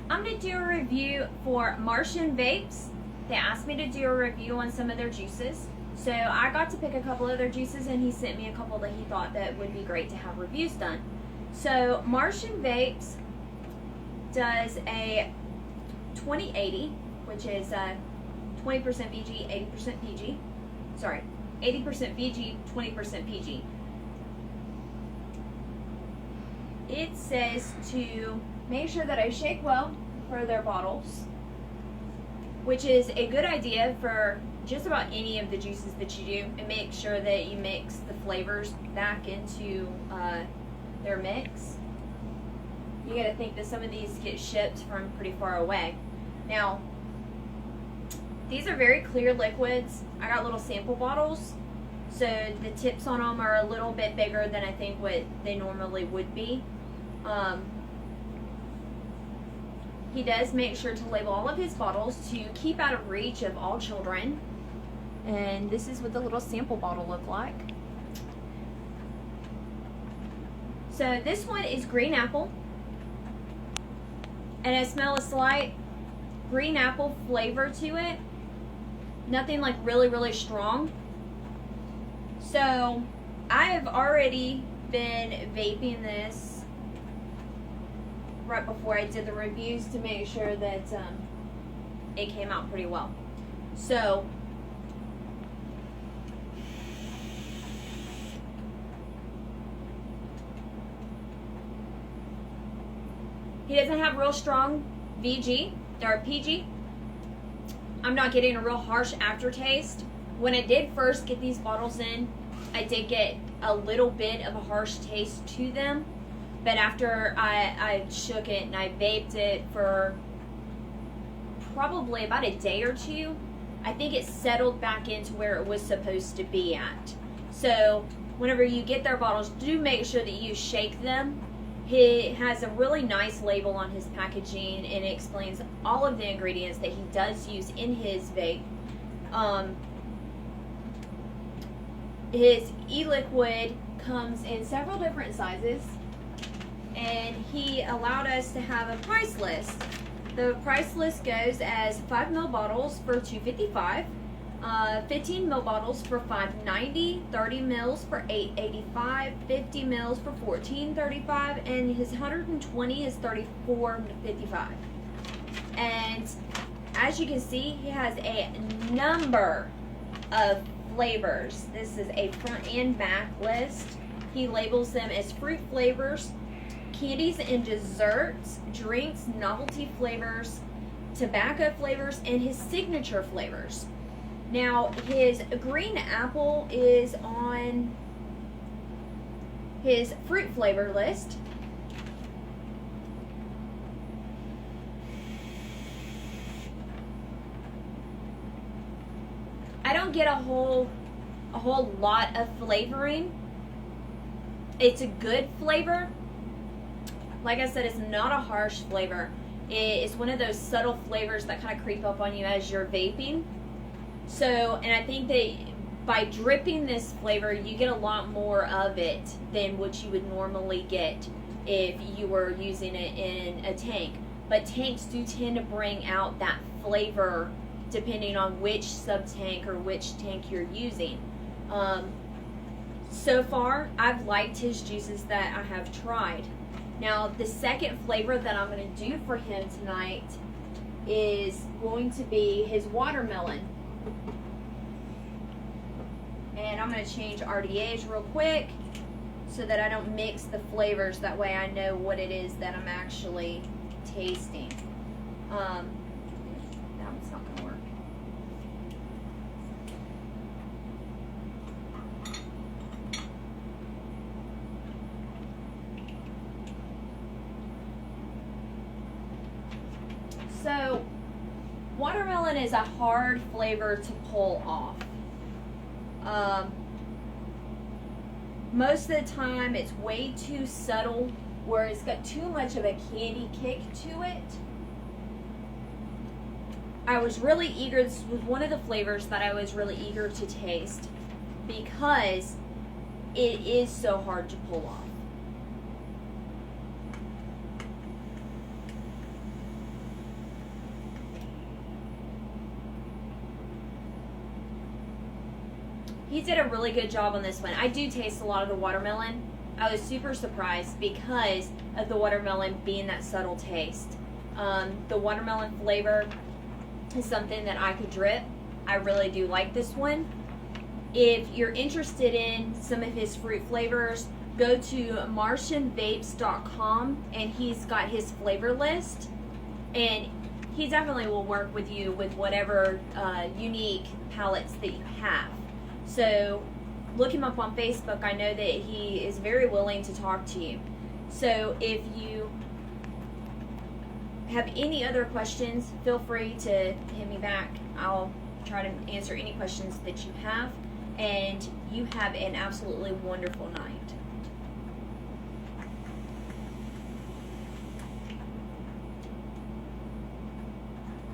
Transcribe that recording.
I'm going to do a review for Marshnvapes. They asked me to do a review on some of their juices. So I got to pick a couple of their juices, and he sent me a couple that he thought that would be great to have reviews done. So Marshnvapes does a 20/80, which is 20% VG, 80% PG. Sorry, 80% VG, 20% PG. It says to make sure that I shake well for their bottles, which is a good idea for just about any of the juices that you do, and make sure that you mix the flavors back into their mix. You got to think that some of these get shipped from pretty far away. Now, these are very clear liquids. I got little sample bottles, so the tips on them are a little bit bigger than I think what they normally would be. He does make sure to label all of his bottles to keep out of reach of all children. And this is what the little sample bottle looked like. So this one is green apple. And I smell a slight green apple flavor to it. Nothing like really, really strong. So I have already been vaping this right before I did the reviews to make sure that it came out pretty well. So he doesn't have real strong VG or PG. I'm not getting a real harsh aftertaste. When I did first get these bottles in, I did get a little bit of a harsh taste to them. But after I shook it and I vaped it for probably about a day or two, I think it settled back into where it was supposed to be at. So whenever you get their bottles, do make sure that you shake them. He has a really nice label on his packaging, and it explains all of the ingredients that he does use in his vape. His e-liquid comes in several different sizes, and he allowed us to have a price list. The price list goes as 5 ml bottles for $2.55, 15 ml bottles for $5.90, 30 mils for $8.85, 50 mils for $14.35, and his 120 is $34.55. And as you can see, he has a number of flavors. This is a front and back list. He labels them as fruit flavors, candies and desserts, drinks, novelty flavors, tobacco flavors, and his signature flavors. Now, his green apple is on his fruit flavor list. I don't get a whole lot of flavoring. It's a good flavor. Like I said, it's not a harsh flavor. It's one of those subtle flavors that kind of creep up on you as you're vaping. So, and I think that by dripping this flavor, you get a lot more of it than what you would normally get if you were using it in a tank. But tanks do tend to bring out that flavor depending on which sub-tank or which tank you're using. So far, I've liked his juices that I have tried. Now, the second flavor that I'm going to do for him tonight is going to be his watermelon. And I'm going to change RDAs real quick so that I don't mix the flavors. That way I know what it is that I'm actually tasting. That one's not going to work. So, watermelon is a hard flavor to pull off. Most of the time it's way too subtle, where it's got too much of a candy kick to it. I was really eager, this was one of the flavors that I was really eager to taste because it is so hard to pull off. he did a really good job on this one. I do taste a lot of the watermelon. I was super surprised because of the watermelon being that subtle taste. The watermelon flavor is something that I could drip. I really do like this one. If you're interested in some of his fruit flavors, go to Marshnvapes.com and he's got his flavor list. And he definitely will work with you with whatever unique palettes that you have. So look him up on Facebook. I know that he is very willing to talk to you. So if you have any other questions, feel free to hit me back. I'll try to answer any questions that you have. And you have an absolutely wonderful night.